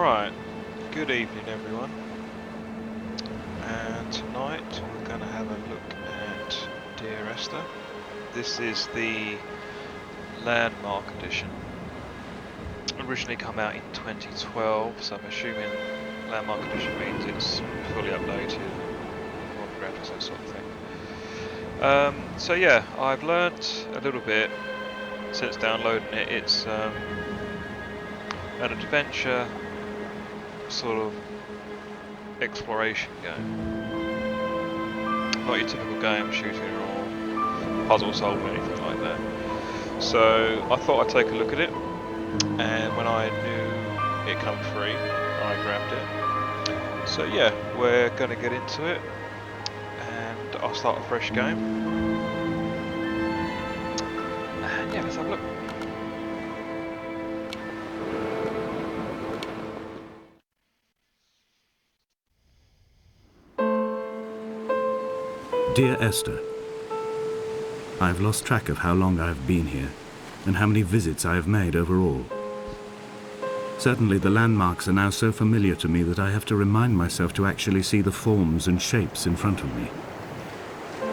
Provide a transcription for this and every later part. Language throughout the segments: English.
Right, good evening everyone, and tonight we're going to have a look at Dear Esther. This is the Landmark edition. Originally come out in 2012, so I'm assuming Landmark edition means it's fully updated, modern graphics, that sort of thing. So yeah, I've learnt a little bit since downloading it. It's an adventure sort of exploration game. Not your typical game shooting or puzzle solving or anything like that. So I thought I'd take a look at it, and when I knew it come free, I grabbed it. So yeah, we're going to get into it, and I'll start a fresh game. And yeah, let's have a look. Dear Esther, I've lost track of how long I've been here and how many visits I have made overall. Certainly the landmarks are now so familiar to me that I have to remind myself to actually see the forms and shapes in front of me.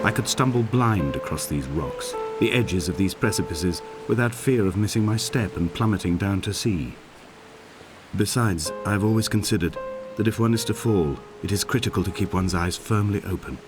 I could stumble blind across these rocks, the edges of these precipices, without fear of missing my step and plummeting down to sea. Besides, I've always considered that if one is to fall, it is critical to keep one's eyes firmly open.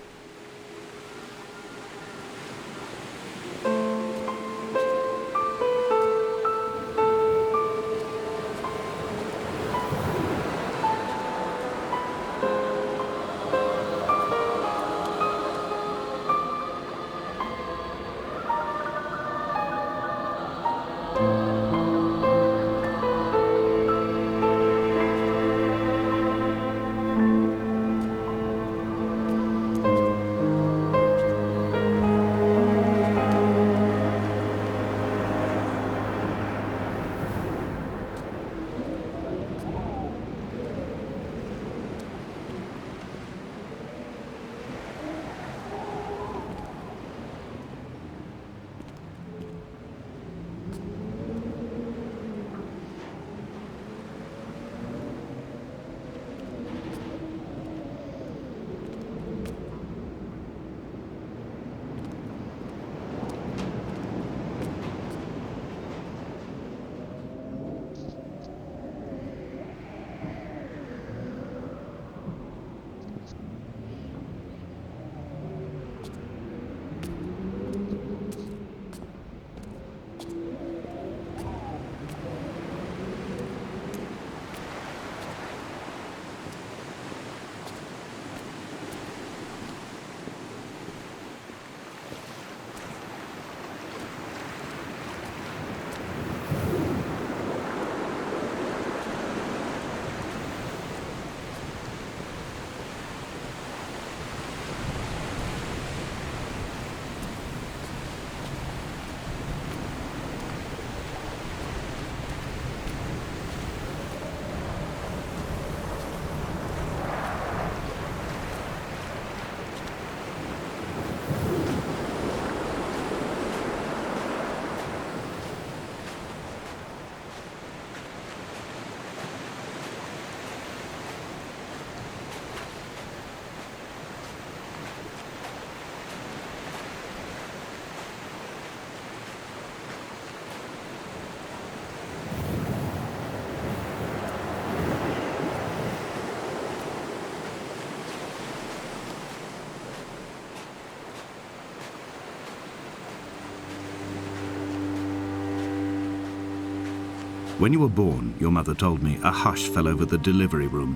When you were born, your mother told me, a hush fell over the delivery room.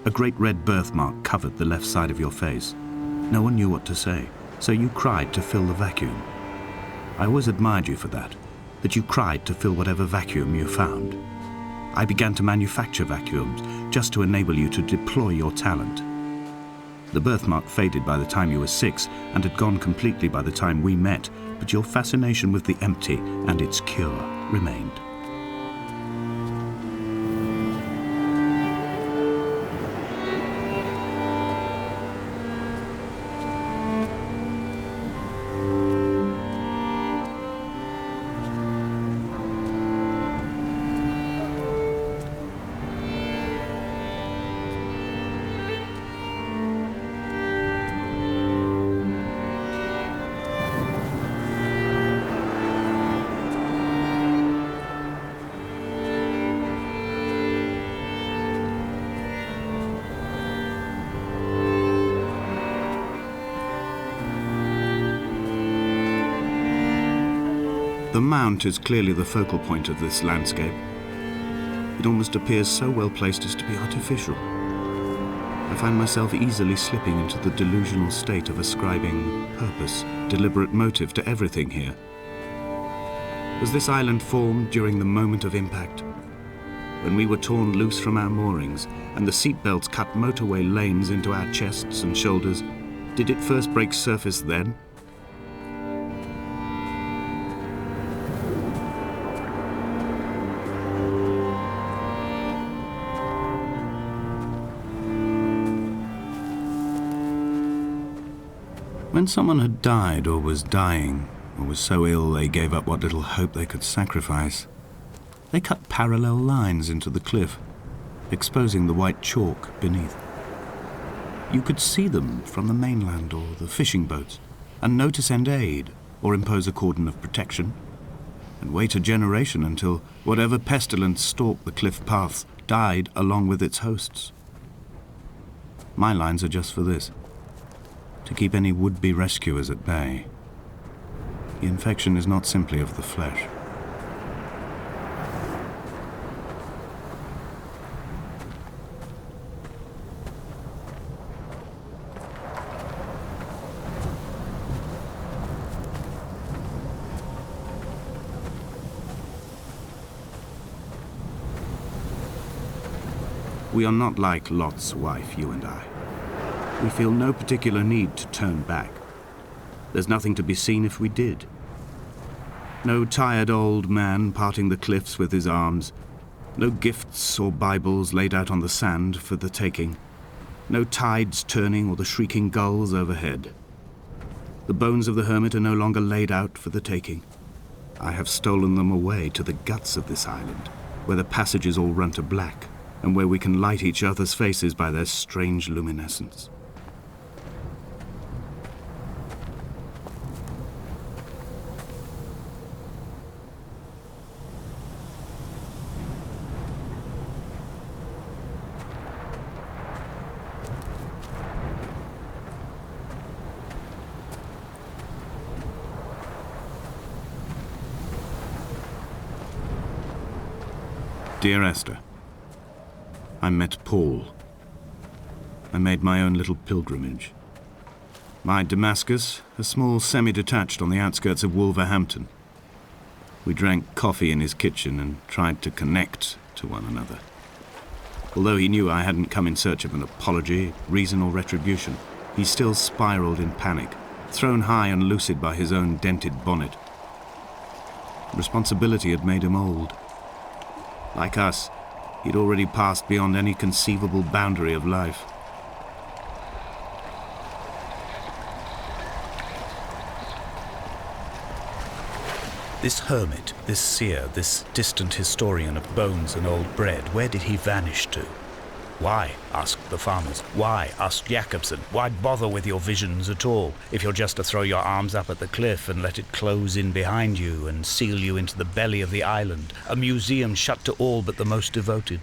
A great red birthmark covered the left side of your face. No one knew what to say, so you cried to fill the vacuum. I always admired you for that you cried to fill whatever vacuum you found. I began to manufacture vacuums just to enable you to deploy your talent. The birthmark faded by the time you were 6 and had gone completely by the time we met, but your fascination with the empty and its cure remained. The mount is clearly the focal point of this landscape. It almost appears so well placed as to be artificial. I find myself easily slipping into the delusional state of ascribing purpose, deliberate motive to everything here. Was this island formed during the moment of impact? When we were torn loose from our moorings and the seatbelts cut motorway lanes into our chests and shoulders, did it first break surface then? When someone had died or was dying, or was so ill they gave up what little hope they could sacrifice, they cut parallel lines into the cliff, exposing the white chalk beneath. You could see them from the mainland or the fishing boats, and know to send aid or impose a cordon of protection, and wait a generation until whatever pestilence stalked the cliff paths died along with its hosts. My lines are just for this: to keep any would-be rescuers at bay. The infection is not simply of the flesh. We are not like Lot's wife, you and I. We feel no particular need to turn back. There's nothing to be seen if we did. No tired old man parting the cliffs with his arms. No gifts or Bibles laid out on the sand for the taking. No tides turning or the shrieking gulls overhead. The bones of the hermit are no longer laid out for the taking. I have stolen them away to the guts of this island, where the passages all run to black, and where we can light each other's faces by their strange luminescence. Dear Esther, I met Paul. I made my own little pilgrimage. My Damascus, a small semi-detached on the outskirts of Wolverhampton. We drank coffee in his kitchen and tried to connect to one another. Although he knew I hadn't come in search of an apology, reason or retribution, he still spiraled in panic, thrown high and lucid by his own dented bonnet. Responsibility had made him old. Like us, he'd already passed beyond any conceivable boundary of life. This hermit, this seer, this distant historian of bones and old bread, where did he vanish to? Why, asked the farmers. Why, asked Jacobson. Why bother with your visions at all, if you're just to throw your arms up at the cliff and let it close in behind you and seal you into the belly of the island, a museum shut to all but the most devoted?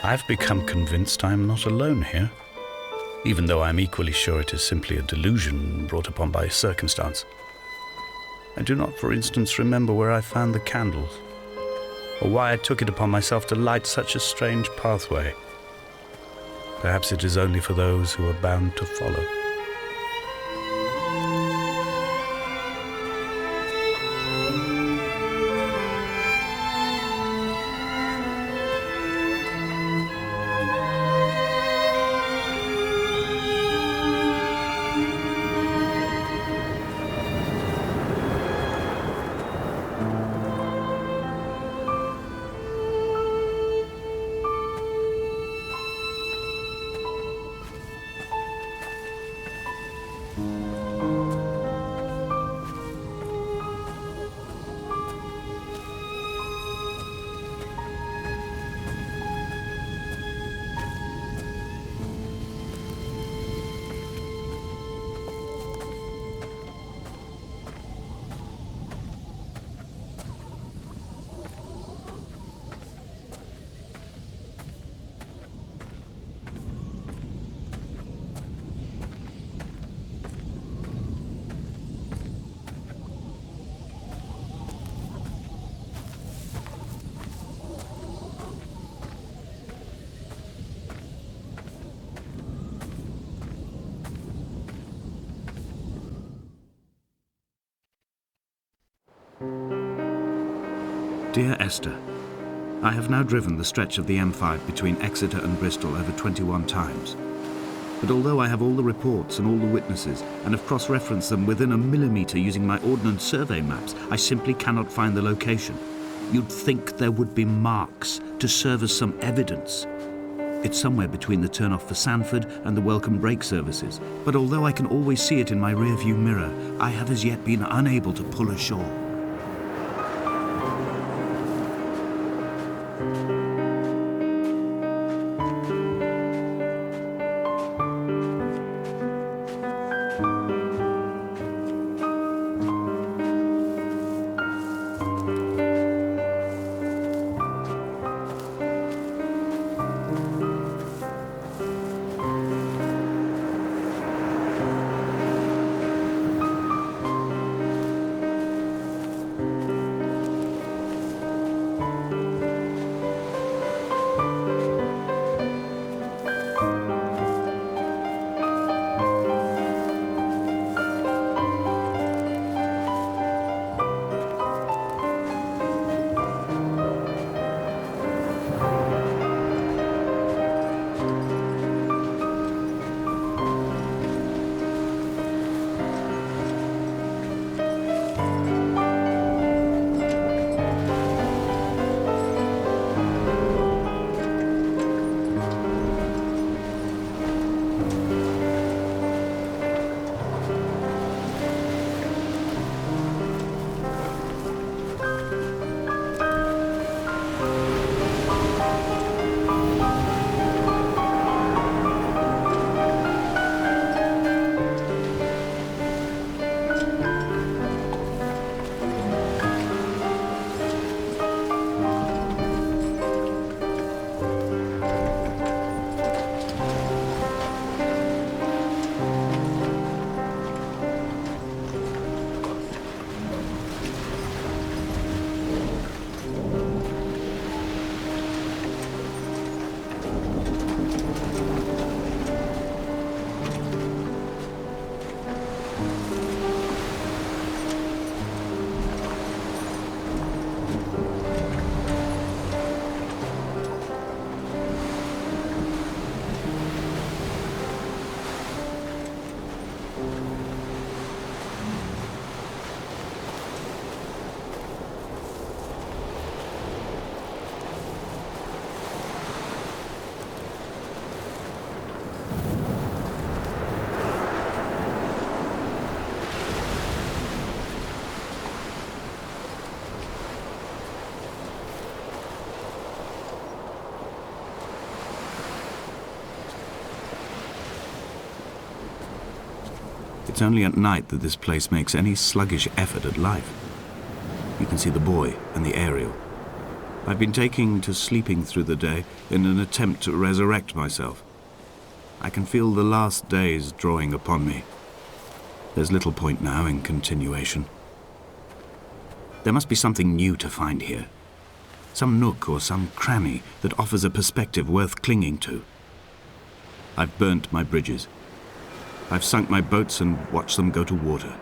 I've become convinced I am not alone here, even though I'm equally sure it is simply a delusion brought upon by circumstance. I do not, for instance, remember where I found the candles, or why I took it upon myself to light such a strange pathway. Perhaps it is only for those who are bound to follow. Dear Esther, I have now driven the stretch of the M5 between Exeter and Bristol over 21 times. But although I have all the reports and all the witnesses and have cross-referenced them within a millimetre using my Ordnance Survey maps, I simply cannot find the location. You'd think there would be marks to serve as some evidence. It's somewhere between the turn-off for Sandford and the welcome brake services. But although I can always see it in my rear-view mirror, I have as yet been unable to pull ashore. It's only at night that this place makes any sluggish effort at life. You can see the buoy and the aerial. I've been taking to sleeping through the day in an attempt to resurrect myself. I can feel the last days drawing upon me. There's little point now in continuation. There must be something new to find here. Some nook or some cranny that offers a perspective worth clinging to. I've burnt my bridges. I've sunk my boats and watched them go to water.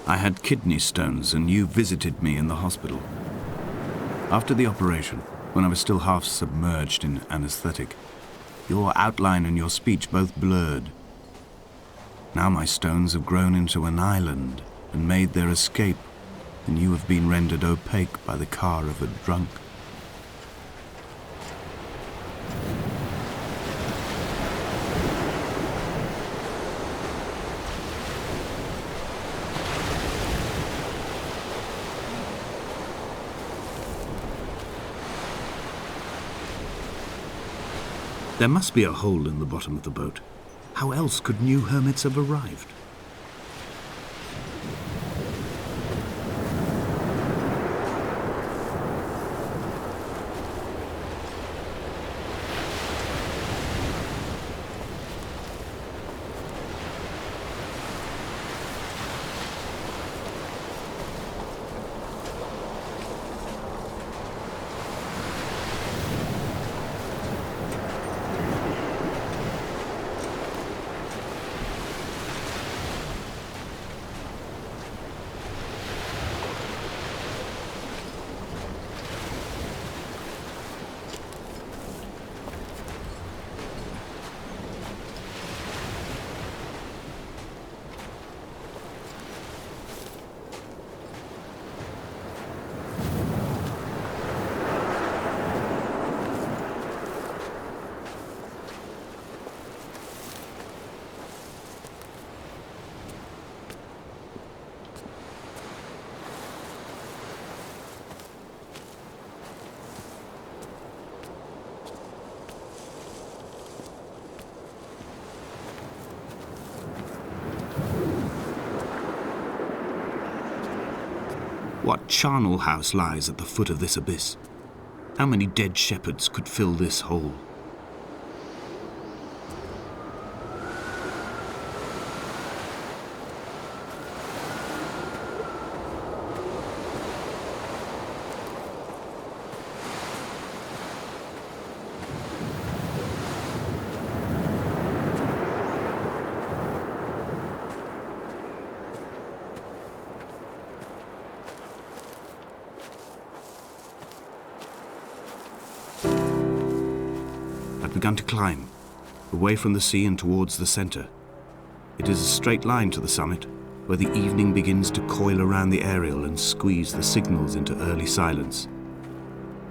I had kidney stones and you visited me in the hospital. After the operation, when I was still half submerged in anesthetic, your outline and your speech both blurred. Now my stones have grown into an island and made their escape, and you have been rendered opaque by the car of a drunk. There must be a hole in the bottom of the boat. How else could new hermits have arrived? What charnel house lies at the foot of this abyss? How many dead shepherds could fill this hole? Begun to climb, away from the sea and towards the center. It is a straight line to the summit, where the evening begins to coil around the aerial and squeeze the signals into early silence.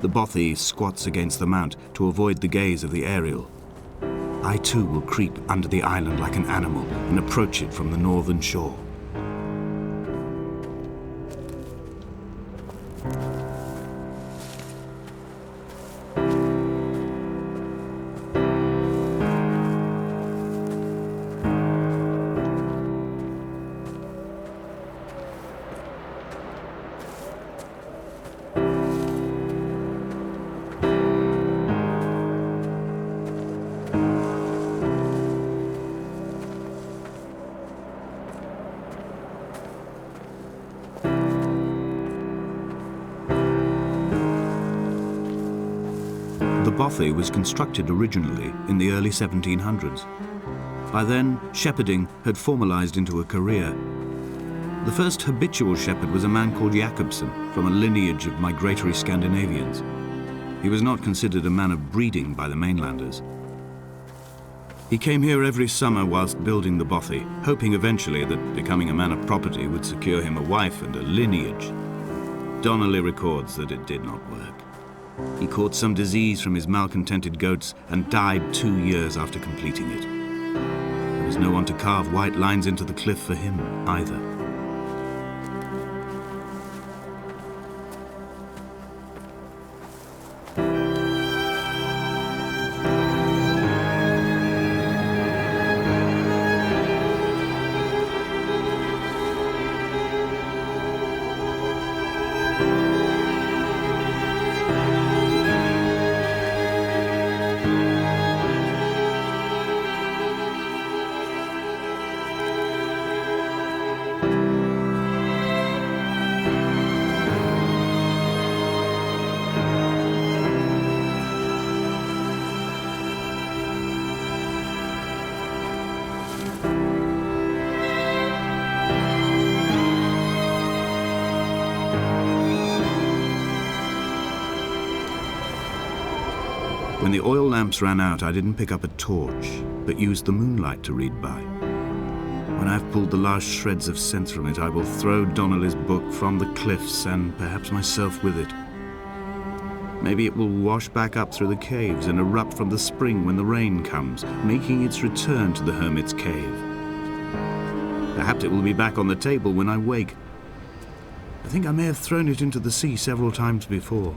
The bothy squats against the mount to avoid the gaze of the aerial. I too will creep under the island like an animal and approach it from the northern shore. The bothy was constructed originally in the early 1700s. By then, shepherding had formalized into a career. The first habitual shepherd was a man called Jakobsen, from a lineage of migratory Scandinavians. He was not considered a man of breeding by the mainlanders. He came here every summer whilst building the bothy, hoping eventually that becoming a man of property would secure him a wife and a lineage. Donnelly records that it did not work. He caught some disease from his malcontented goats and died 2 years after completing it. There was no one to carve white lines into the cliff for him either. When the oil lamps ran out, I didn't pick up a torch, but used the moonlight to read by. When I've pulled the last shreds of sense from it, I will throw Donnelly's book from the cliffs and perhaps myself with it. Maybe it will wash back up through the caves and erupt from the spring when the rain comes, making its return to the Hermit's cave. Perhaps it will be back on the table when I wake. I think I may have thrown it into the sea several times before.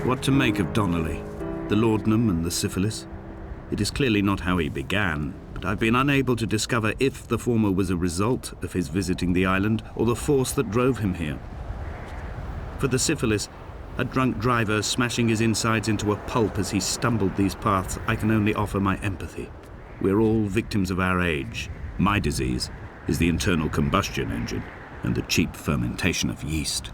What to make of Donnelly, the laudanum and the syphilis? It is clearly not how he began, but I've been unable to discover if the former was a result of his visiting the island or the force that drove him here. For the syphilis, a drunk driver smashing his insides into a pulp as he stumbled these paths, I can only offer my empathy. We're all victims of our age. My disease is the internal combustion engine and the cheap fermentation of yeast.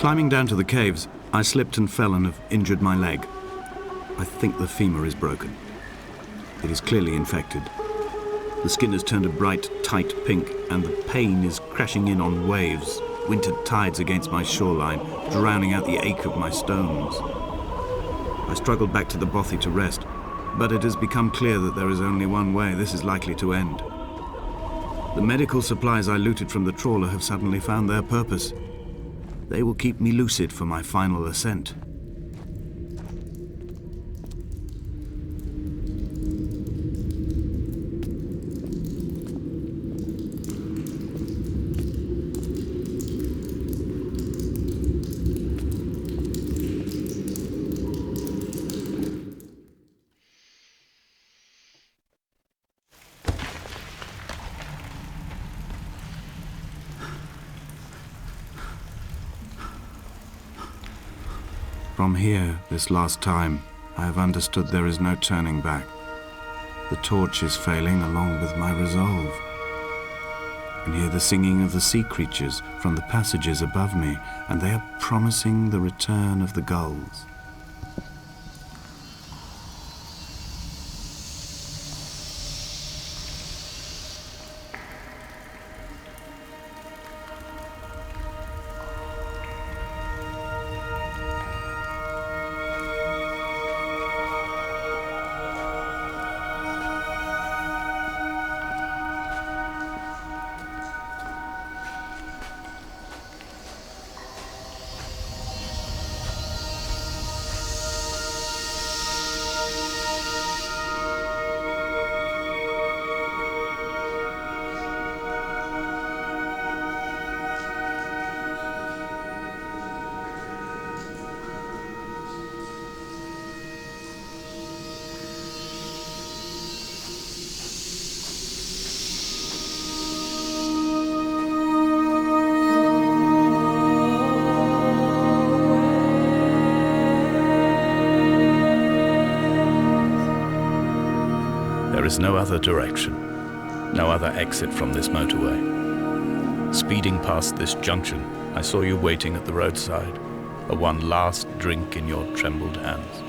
Climbing down to the caves, I slipped and fell and have injured my leg. I think the femur is broken. It is clearly infected. The skin has turned a bright, tight pink, and the pain is crashing in on waves, winter tides against my shoreline, drowning out the ache of my stones. I struggled back to the bothy to rest, but it has become clear that there is only one way this is likely to end. The medical supplies I looted from the trawler have suddenly found their purpose. They will keep me lucid for my final ascent. From here, this last time, I have understood there is no turning back. The torch is failing along with my resolve. And hear the singing of the sea creatures from the passages above me, and they are promising the return of the gulls. There is no other direction, no other exit from this motorway. Speeding past this junction, I saw you waiting at the roadside, a one last drink in your trembled hands.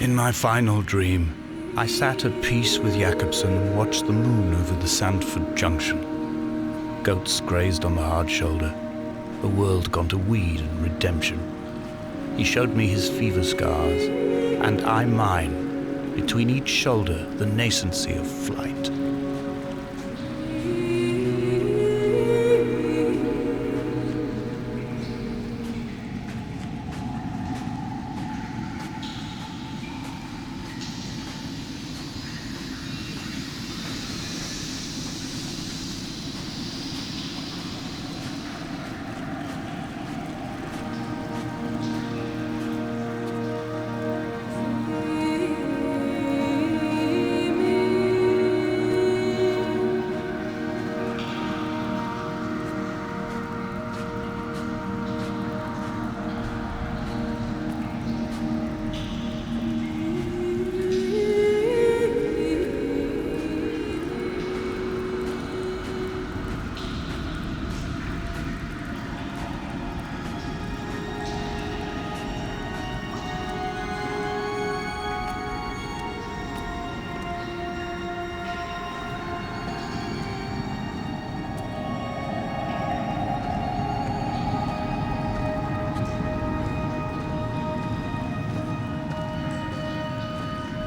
In my final dream, I sat at peace with Jakobsen and watched the moon over the Sandford Junction. Goats grazed on the hard shoulder, a world gone to weed and redemption. He showed me his fever scars, and I mine, between each shoulder the nascency of flight.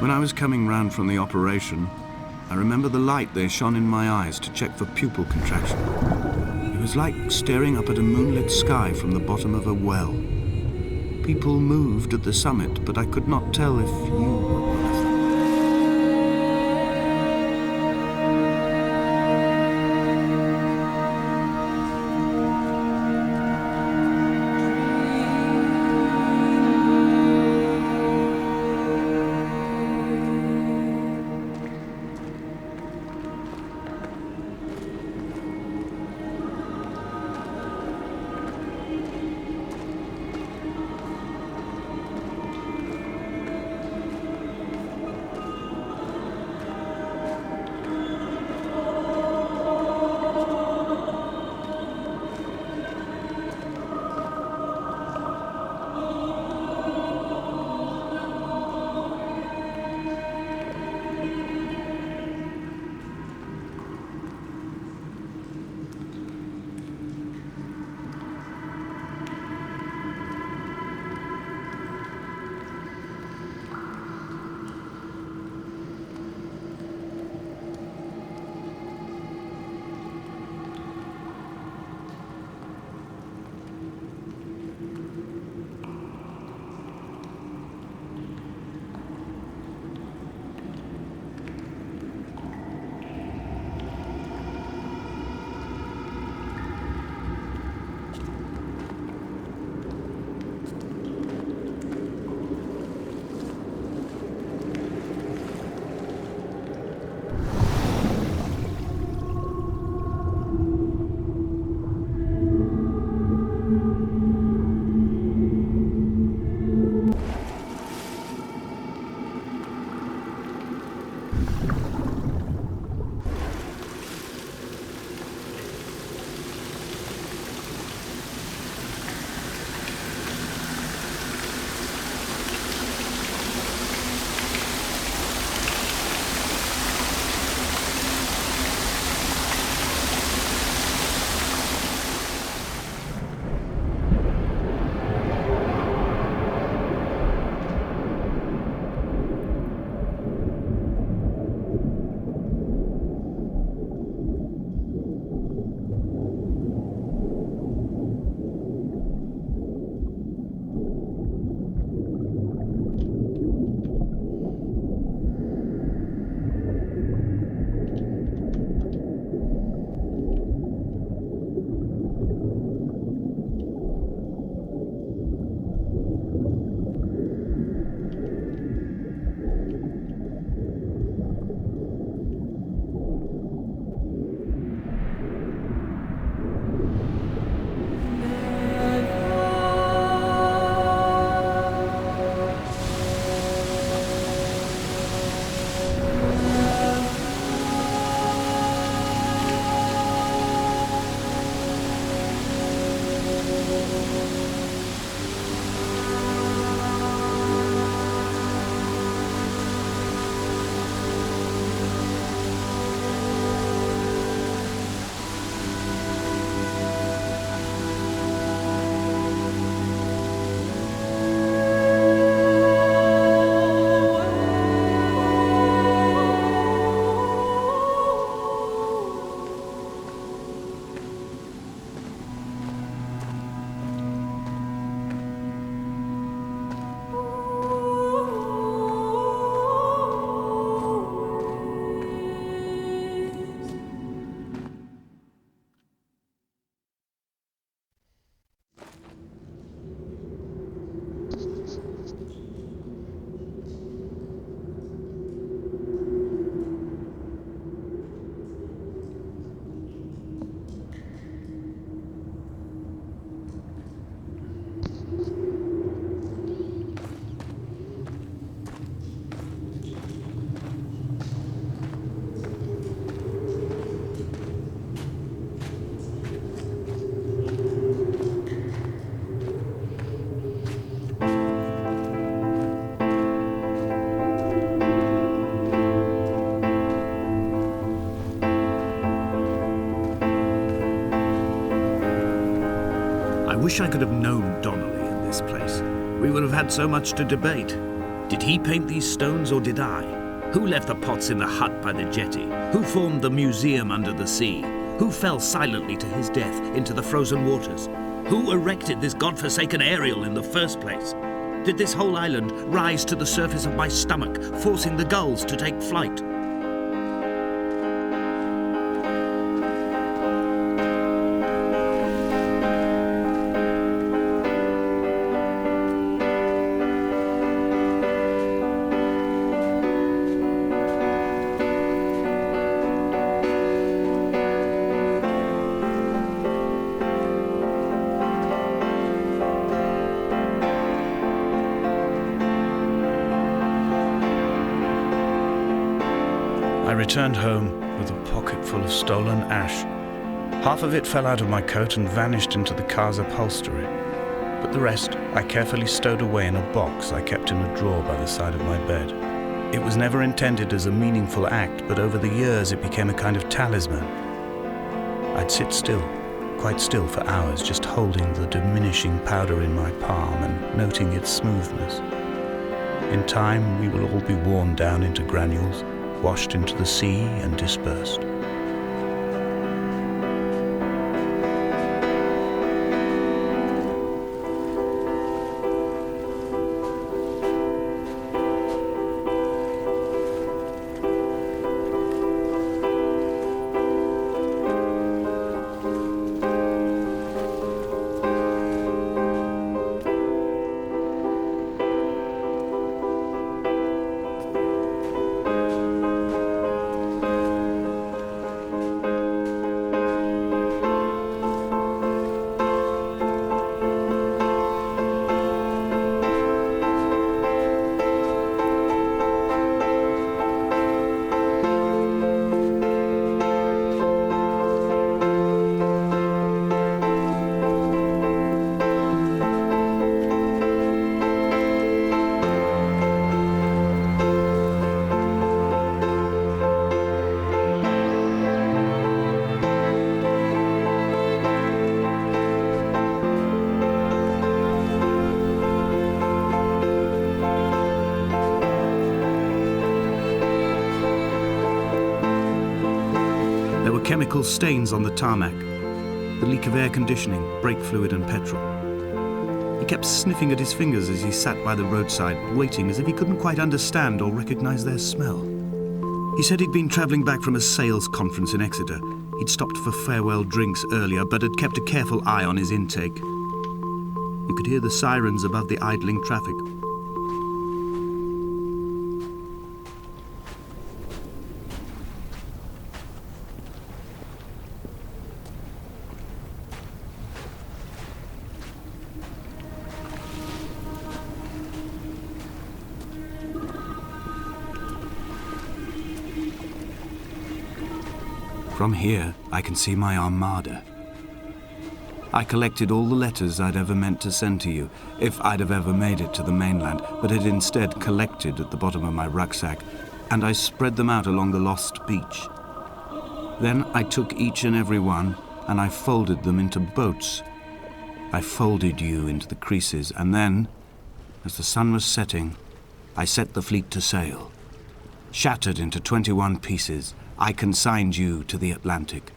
When I was coming round from the operation, I remember the light they shone in my eyes to check for pupil contraction. It was like staring up at a moonlit sky from the bottom of a well. People moved at the summit, but I could not tell if you were one of them. I wish I could have known Donnelly in this place. We would have had so much to debate. Did he paint these stones or did I? Who left the pots in the hut by the jetty? Who formed the museum under the sea? Who fell silently to his death into the frozen waters? Who erected this godforsaken aerial in the first place? Did this whole island rise to the surface of my stomach, forcing the gulls to take flight? I returned home with a pocket full of stolen ash. Half of it fell out of my coat and vanished into the car's upholstery, but the rest I carefully stowed away in a box I kept in a drawer by the side of my bed. It was never intended as a meaningful act, but over the years it became a kind of talisman. I'd sit still, quite still for hours, just holding the diminishing powder in my palm and noting its smoothness. In time, we will all be worn down into granules, washed into the sea and dispersed. Chemical stains on the tarmac, the leak of air conditioning, brake fluid and petrol. He kept sniffing at his fingers as he sat by the roadside, waiting as if he couldn't quite understand or recognize their smell. He said he'd been travelling back from a sales conference in Exeter. He'd stopped for farewell drinks earlier, but had kept a careful eye on his intake. You could hear the sirens above the idling traffic. From here, I can see my armada. I collected all the letters I'd ever meant to send to you, if I'd have ever made it to the mainland, but had instead collected at the bottom of my rucksack, and I spread them out along the lost beach. Then I took each and every one, and I folded them into boats. I folded you into the creases, and then, as the sun was setting, I set the fleet to sail. Shattered into 21 pieces, I consigned you to the Atlantic,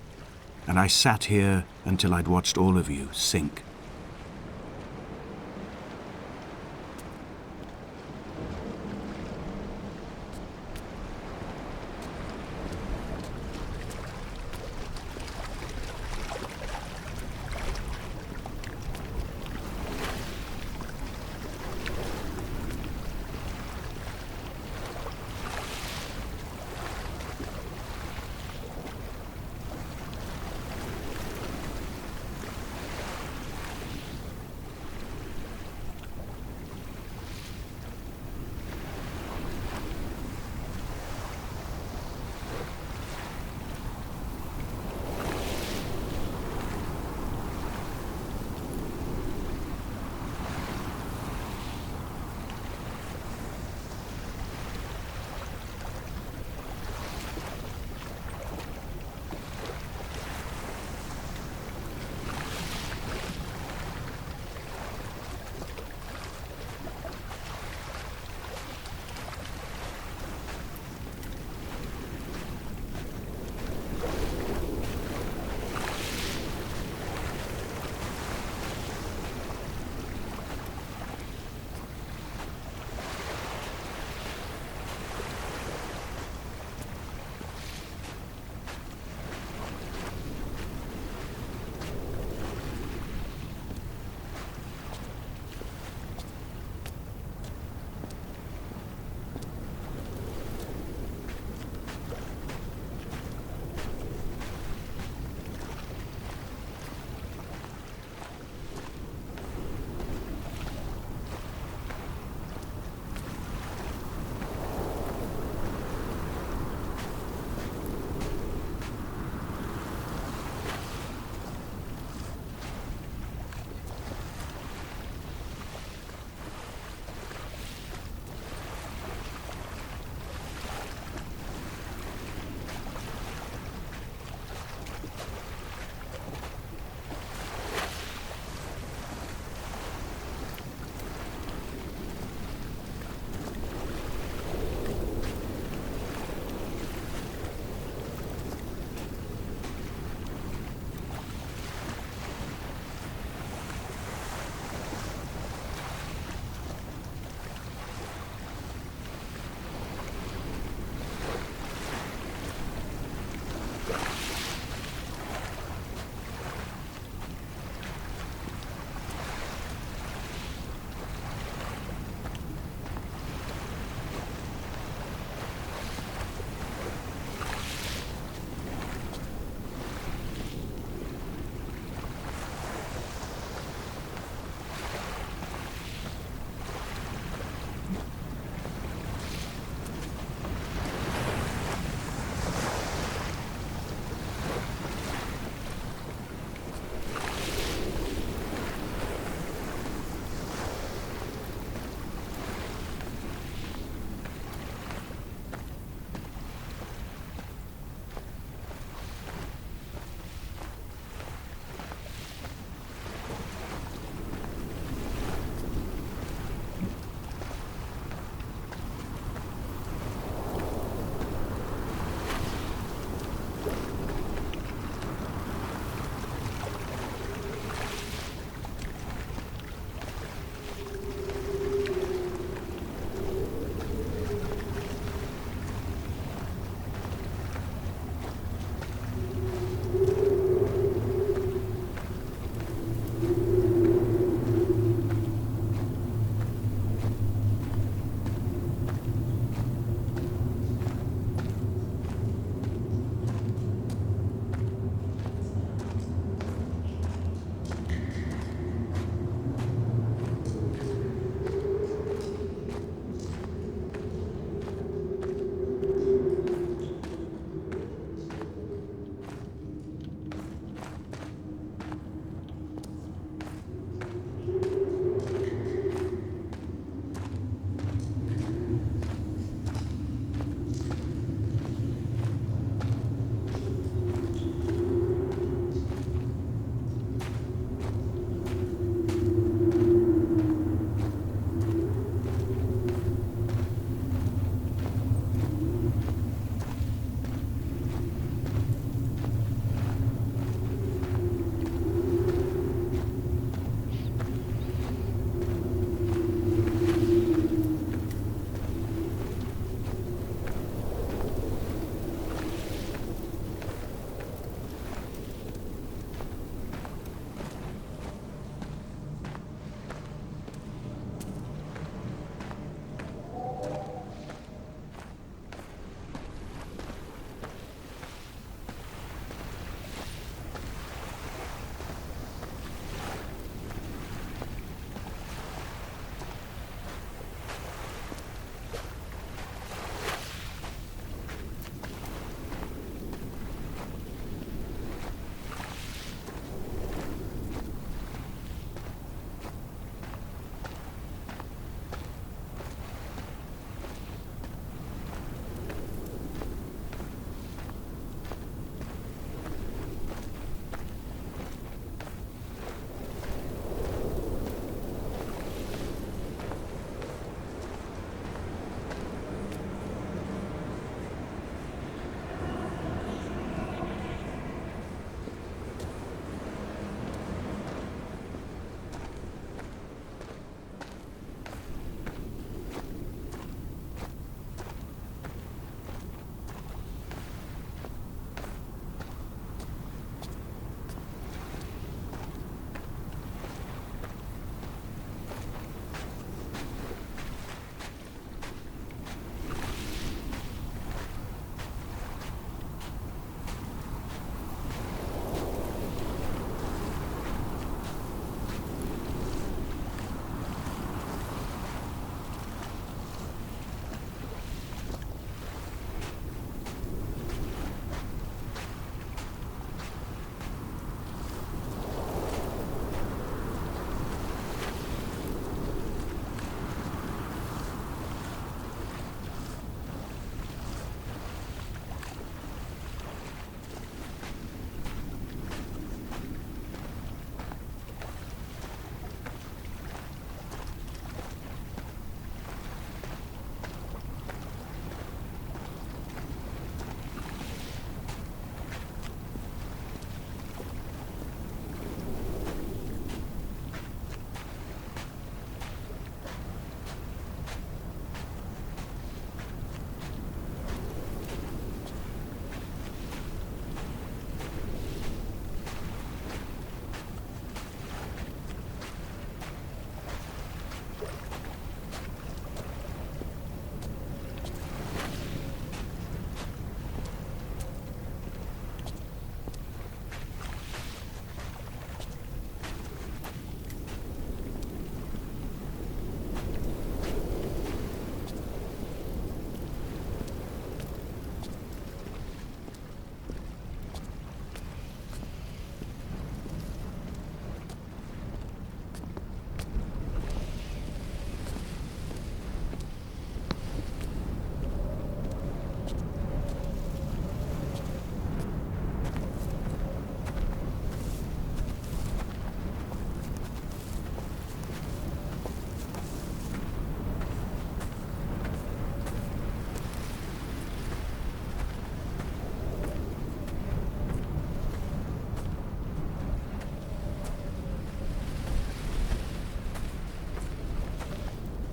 and I sat here until I'd watched all of you sink.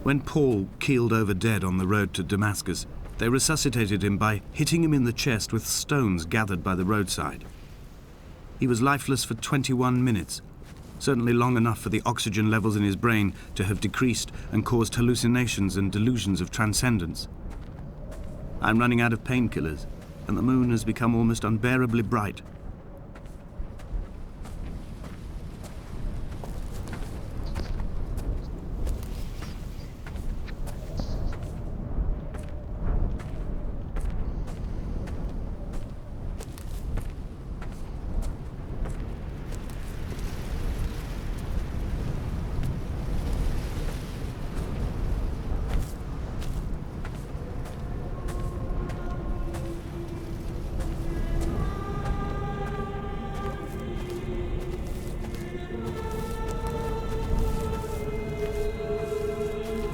When Paul keeled over dead on the road to Damascus, they resuscitated him by hitting him in the chest with stones gathered by the roadside. He was lifeless for 21 minutes, certainly long enough for the oxygen levels in his brain to have decreased and caused hallucinations and delusions of transcendence. I'm running out of painkillers, and the moon has become almost unbearably bright.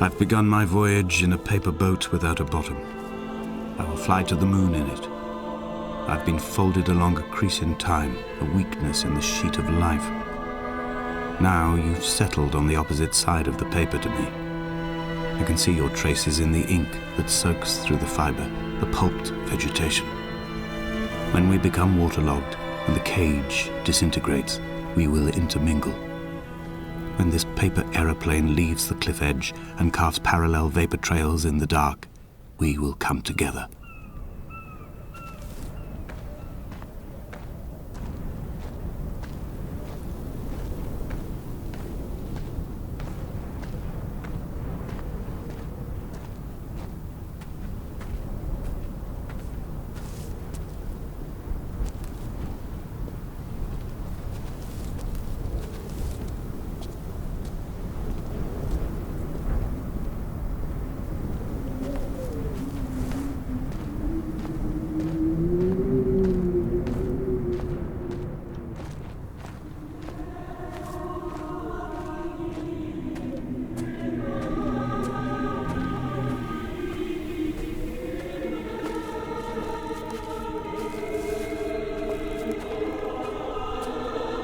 I've begun my voyage in a paper boat without a bottom. I will fly to the moon in it. I've been folded along a crease in time, a weakness in the sheet of life. Now you've settled on the opposite side of the paper to me. I can see your traces in the ink that soaks through the fiber, the pulped vegetation. When we become waterlogged and the cage disintegrates, we will intermingle. When this paper aeroplane leaves the cliff edge and carves parallel vapor trails in the dark, we will come together.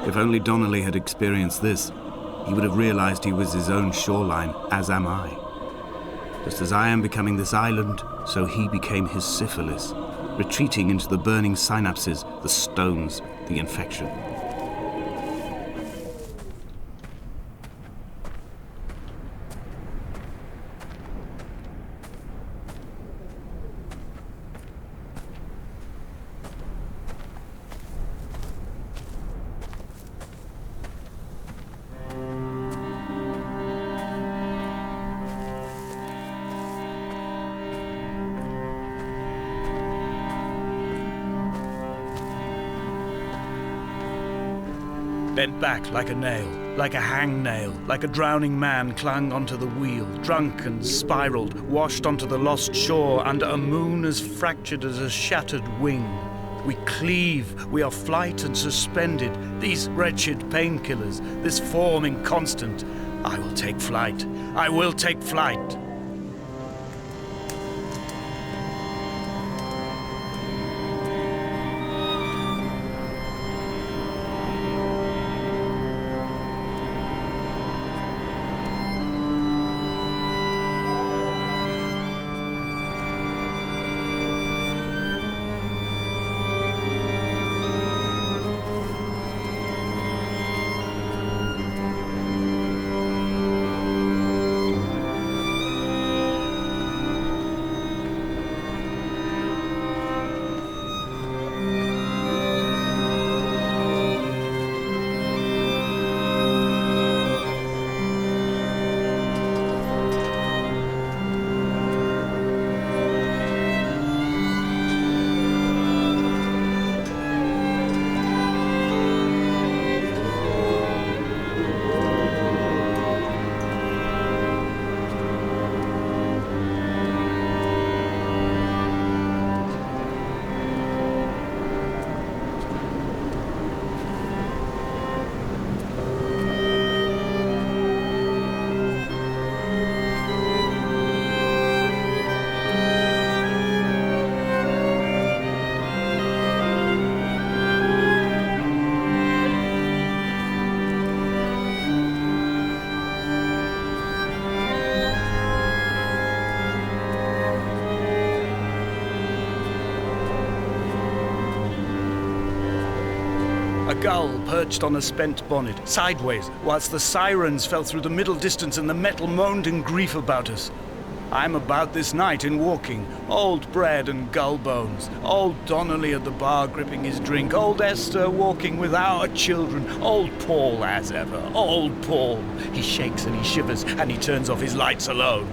If only Donnelly had experienced this, he would have realized he was his own shoreline, as am I. Just as I am becoming this island, so he became his syphilis, retreating into the burning synapses, the stones, the infection. Bent back like a nail, like a hangnail, like a drowning man clung onto the wheel, drunk and spiraled, washed onto the lost shore under a moon as fractured as a shattered wing. We cleave, we are flight and suspended, these wretched painkillers, this form inconstant. I will take flight, I will take flight. gull perched on a spent bonnet, sideways, whilst the sirens fell through the middle distance and the metal moaned in grief about us. I'm about this night in walking, old bread and gull bones, old Donnelly at the bar gripping his drink, old Esther walking with our children, old Paul as ever, old Paul. He shakes and he shivers and he turns off his lights alone.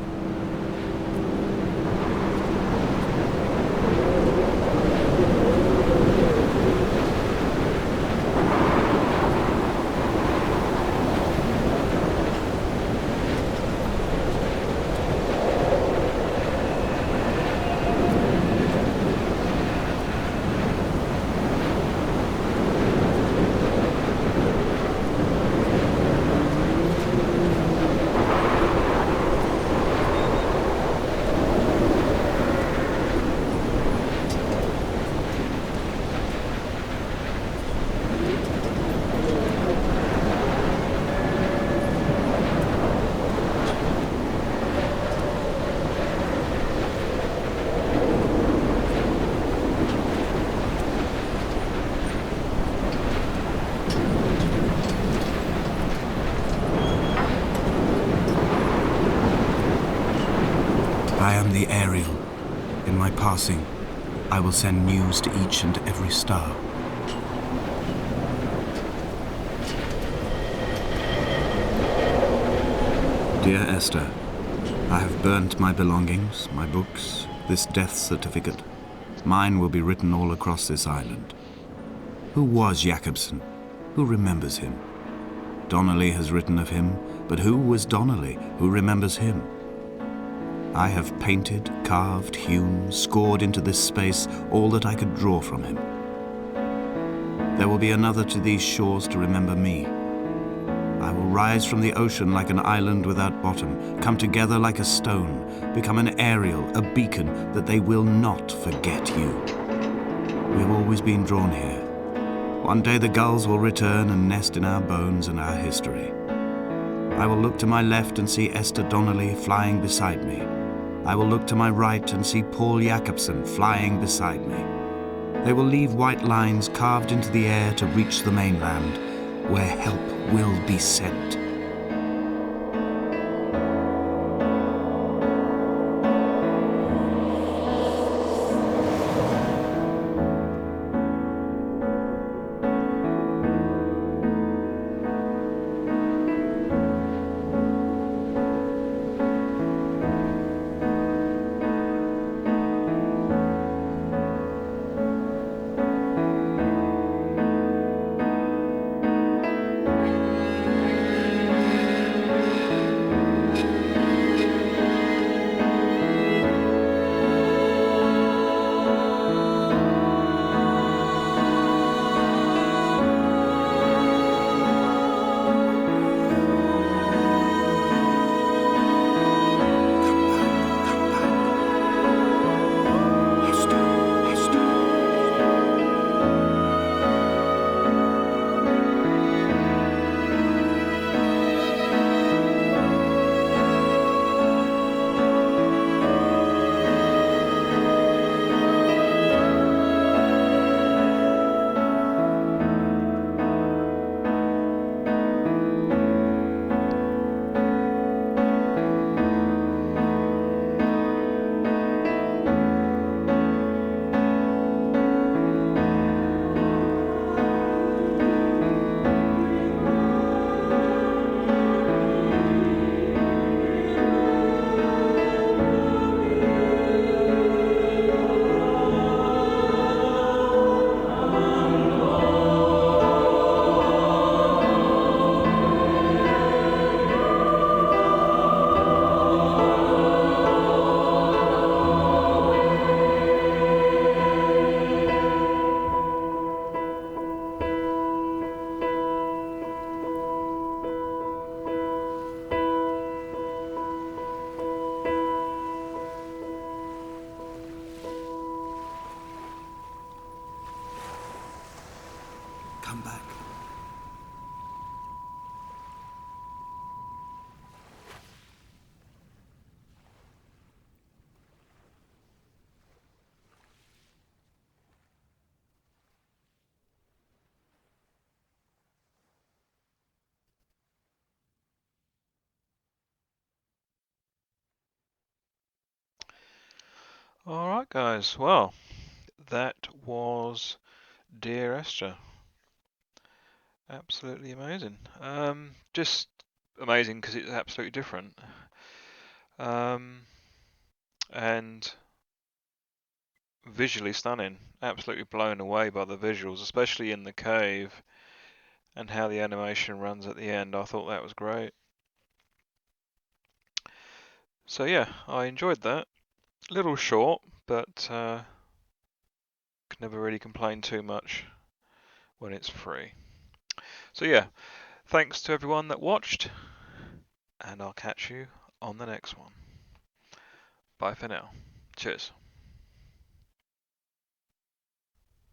I am the Ariel. In my passing, I will send news to each and every star. Dear Esther, I have burnt my belongings, my books, this death certificate. Mine will be written all across this island. Who was Jakobsen? Who remembers him? Donnelly has written of him, but who was Donnelly? Who remembers him? I have painted, carved, hewn, scored into this space all that I could draw from him. There will be another to these shores to remember me. I will rise from the ocean like an island without bottom, come together like a stone, become an Ariel, a beacon that they will not forget you. We have always been drawn here. One day the gulls will return and nest in our bones and our history. I will look to my left and see Esther Donnelly flying beside me. I will look to my right and see Paul Jakobsen flying beside me. They will leave white lines carved into the air to reach the mainland, where help will be sent. Alright guys, well, that was Dear Esther. Absolutely amazing. Just amazing because it's absolutely different. And visually stunning. Absolutely blown away by the visuals, especially in the cave and how the animation runs at the end. I thought that was great. So yeah, I enjoyed that. A little short, but can never really complain too much when it's free. So yeah, thanks to everyone that watched, and I'll catch you on the next one. Bye for now. Cheers.